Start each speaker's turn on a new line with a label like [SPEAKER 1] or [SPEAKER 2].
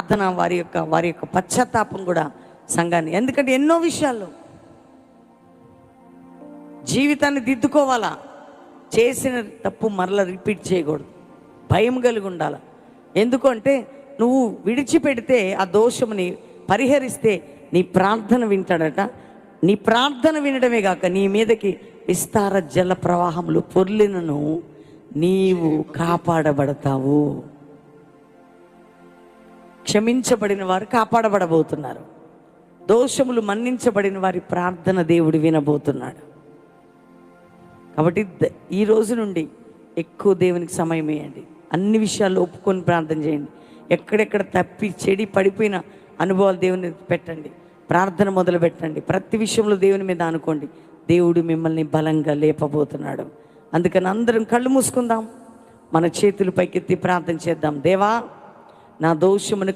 [SPEAKER 1] ప్రార్థన, వారి యొక్క పశ్చాత్తాపం కూడా సంఘాన్ని, ఎందుకంటే ఎన్నో విషయాల్లో జీవితాన్ని దిద్దుకోవాలా, చేసిన తప్పు మరలా రిపీట్ చేయకూడదు, భయం కలిగి ఉండాలి. ఎందుకంటే నువ్వు విడిచిపెడితే ఆ దోషముని పరిహరిస్తే నీ ప్రార్థన వింటాడట. నీ ప్రార్థన వినడమే కాక నీ మీదకి విస్తార జల ప్రవాహములు పొర్లినను నీవు కాపాడబడతావు. క్షమించబడిన వారు కాపాడబడబోతున్నారు. దోషములు మన్నించబడిన వారి ప్రార్థన దేవుడు వినబోతున్నాడు. కాబట్టి ఈ రోజు నుండి ఎక్కువ దేవునికి సమయం ఇవ్వండి. అన్ని విషయాల్లో ఒప్పుకొని ప్రార్థన చేయండి. ఎక్కడెక్కడ తప్పి చెడి పడిపోయిన అనుభవాలు దేవుని పెట్టండి, ప్రార్థన మొదలు పెట్టండి. ప్రతి విషయంలో దేవుని మీద అనుకోండి. దేవుడు మిమ్మల్ని బలంగా లేపబోతున్నాడు. అందుకని అందరం కళ్ళు మూసుకుందాం, మన చేతులు పైకెత్తి ప్రార్థన చేద్దాం. దేవా, నా దోషమును